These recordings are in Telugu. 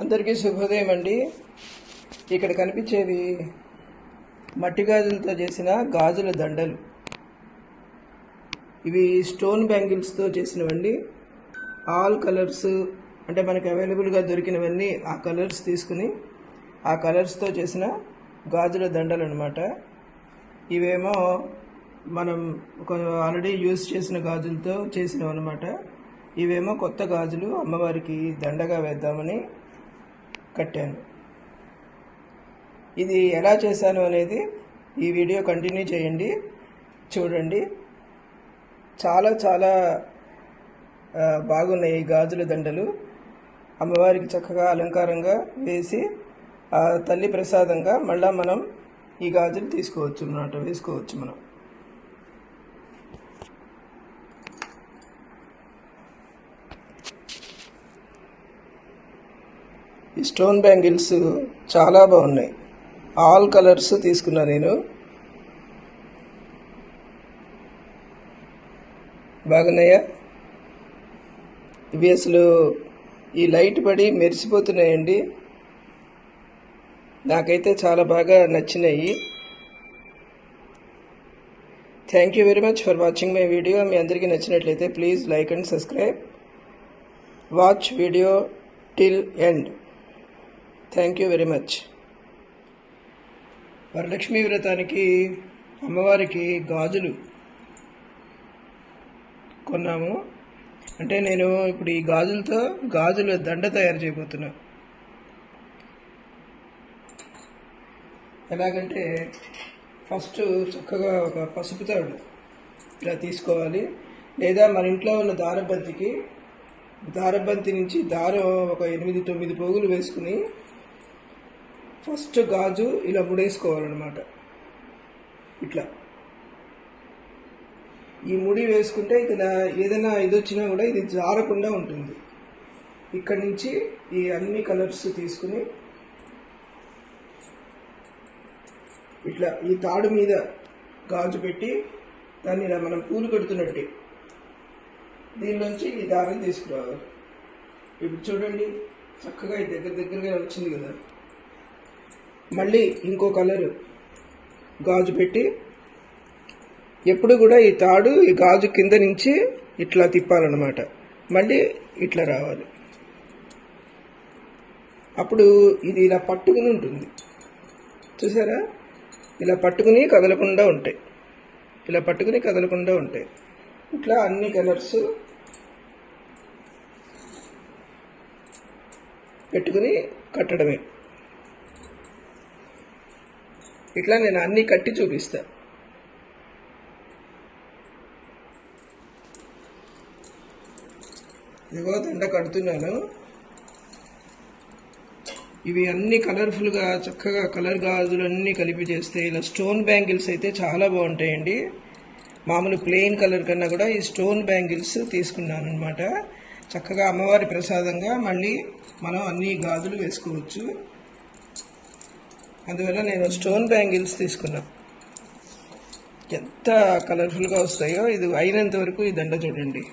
అందరికీ శుభోదయం అండి. ఇక్కడ కనిపించేవి మట్టి గాజులతో చేసిన గాజుల దండలు. ఇవి స్టోన్ బ్యాంగిల్స్తో చేసినవండి. ఆల్ కలర్స్ అంటే మనకి అవైలబుల్గా దొరికినవన్నీ ఆ కలర్స్ తీసుకుని ఆ కలర్స్తో చేసిన గాజుల దండలు అన్నమాట. ఇవేమో మనం ఆల్రెడీ యూజ్ చేసిన గాజులతో చేసినవి అన్నమాట. ఇవేమో కొత్త గాజులు అమ్మవారికి దండగా వేద్దామని కట్టాను. ఇది ఎలా చేశాను అనేది ఈ వీడియో కంటిన్యూ చేయండి, చూడండి. చాలా చాలా బాగున్నాయి ఈ గాజుల దండలు. అమ్మవారికి చక్కగా అలంకారంగా వేసి ఆ తల్లి ప్రసాదంగా మళ్ళీ మనం ఈ గాజులు తీసుకోవచ్చు అన్నమాట, వేసుకోవచ్చు మనం. ఈ స్టోన్ బ్యాంగిల్స్ చాలా బాగున్నాయి. ఆల్ కలర్స్ తీసుకున్నా నేను. బాగున్నాయా? ఇవి అసలు ఈ లైట్ పడి మెరిసిపోతున్నాయండి. నాకైతే చాలా బాగా నచ్చినాయి. Thank you very much for watching my video. మీ అందరికీ నచ్చినట్లయితే please like and subscribe. Watch video till end. Thank you very much. Varalakshmi వ్రతానికి అమ్మవారికి గాజులు కొన్నాము. అంటే నేను ఇప్పుడు ఈ గాజులతో గాజుల దండ తయారు చేయబోతున్నా. ఎలాగంటే ఫస్ట్ చక్కగా ఒక పసుపు తాడు ఇలా తీసుకోవాలి, లేదా మన ఇంట్లో ఉన్న దారబంతి నుంచి దారం ఒక 8-9 పోగులు వేసుకుని ఫస్ట్ గాజు ఇలా ముడేసుకోవాలన్నమాట. ఇట్లా ఈ ముడి వేసుకుంటే ఇక్కడ ఏదైనా ఇది వచ్చినా కూడా ఇది జారకుండా ఉంటుంది. ఇక్కడి నుంచి ఈ అన్ని కలర్స్ తీసుకుని ఇట్లా ఈ తాడు మీద గాజు పెట్టి దాన్ని ఇలా మనం పూలు కడుతున్నట్టే దీనిలోంచి ఈ దారం తీసుకురావాలి. ఇప్పుడు చూడండి, చక్కగా ఇది దగ్గరగా వచ్చింది కదా. మళ్ళీ ఇంకో కలరు గాజు పెట్టి ఎప్పుడు కూడా ఈ తాడు ఈ గాజు కింద నుంచి ఇట్లా తిప్పాలన్నమాట. మళ్ళీ ఇట్లా రావాలి. అప్పుడు ఇది ఇలా పట్టుకుని ఉంటుంది, చూసారా? ఇలా పట్టుకుని కదలకుండా ఉంటాయి. ఇట్లా అన్ని కలర్స్ పెట్టుకుని కట్టడమే. ఇట్లా నేను అన్నీ కట్టి చూపిస్తా. ఇదిగో దండ కడుతున్నాను. ఇవి అన్ని కలర్ఫుల్గా చక్కగా కలర్ గాజులు అన్నీ కలిపి చేస్తే ఇలా స్టోన్ బ్యాంగిల్స్ అయితే చాలా బాగుంటాయండి. మామూలు ప్లెయిన్ కలర్ కన్నా కూడా ఈ స్టోన్ బ్యాంగిల్స్ తీసుకున్నాను అనమాట. చక్కగా అమ్మవారి ప్రసాదంగా మళ్ళీ మనం అన్ని గాజులు వేసుకోవచ్చు. అందువల్ల నేను స్టోన్ బ్యాంగిల్స్ తీసుకున్నా. ఎంత కలర్ఫుల్గా వస్తాయో. ఇది అయినంత వరకు ఈ దండ చూడండి,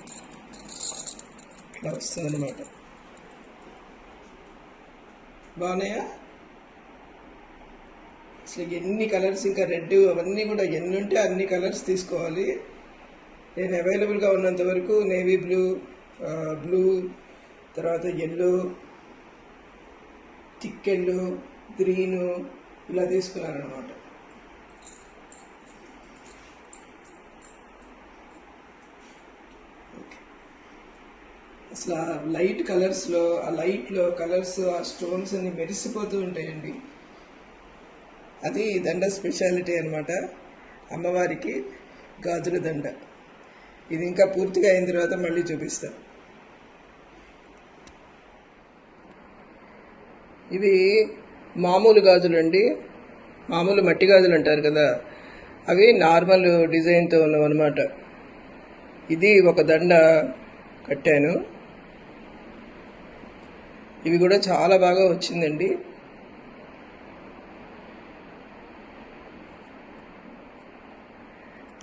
ఇట్లా వస్తుంది అన్నమాట. బాగున్నాయా? అసలు ఎన్ని కలర్స్, ఇంకా రెడ్ అవన్నీ కూడా ఎన్ని ఉంటే అన్ని కలర్స్ తీసుకోవాలి. నేను అవైలబుల్గా ఉన్నంత వరకు నేవీ బ్లూ, తర్వాత ఎల్లో, థిక్ ఎల్లో, గ్రీను ఇలా తీసుకున్నాను అనమాట. అసలు ఆ లైట్ కలర్స్లో ఆ కలర్స్ ఆ స్టోన్స్ అన్ని మెరిసిపోతూ ఉంటాయండి. అది దండ స్పెషాలిటీ అనమాట, అమ్మవారికి గాజుల దండ. ఇది ఇంకా పూర్తిగా అయిన తర్వాత మళ్ళీ చూపిస్తా. ఇవి మామూలు గాజులు అండి, మామూలు మట్టి గాజులు అంటారు కదా, అవి నార్మల్ డిజైన్తో ఉన్నవన్నమాట. ఇది ఒక దండ కట్టాను. ఇవి కూడా చాలా బాగా వచ్చిందండి.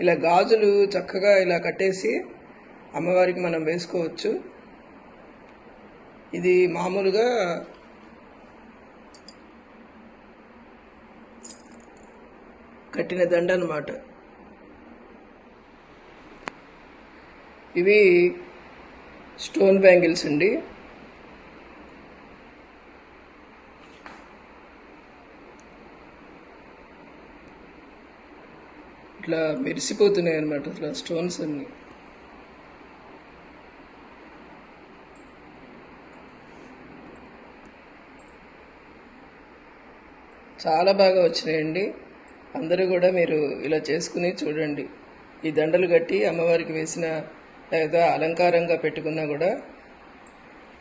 ఇలా గాజులు చక్కగా ఇలా కట్టేసి అమ్మవారికి మనం వేసుకోవచ్చు. ఇది మామూలుగా కట్టిన దండ అన్నమాట. ఇవి స్టోన్ బ్యాంగిల్స్ అండి. ఇట్లా మెరిసిపోతున్నాయి అన్నమాట అట్లా స్టోన్స్ అన్నీ. చాలా బాగా వచ్చినాయండి. అందరూ కూడా మీరు ఇలా చేసుకుని చూడండి. ఈ దండలు కట్టి అమ్మవారికి వేసిన లేదా అలంకారంగా పెట్టుకున్నా కూడా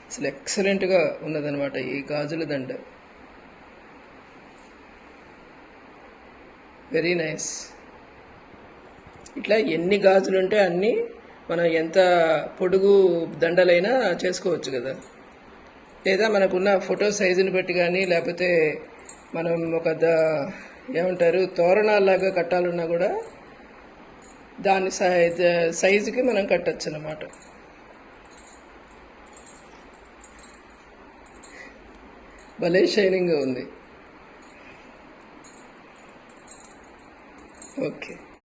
అసలు ఎక్సలెంట్గా ఉన్నదనమాట ఈ గాజుల దండ. Very nice. ఇట్లా ఎన్ని గాజులు ఉంటే అన్నీ మనం ఎంత పొడుగు దండలైనా చేసుకోవచ్చు కదా. లేదా మనకున్న ఫోటో సైజుని బట్టి కానీ లేకపోతే మనం ఒక ఏమంటారు తోరణాలాగా కట్టాలన్నా కూడా దాని సైజుకి మనం కట్టచ్చు అన్నమాట. భలే షైనింగ్గా ఉంది. ఓకే.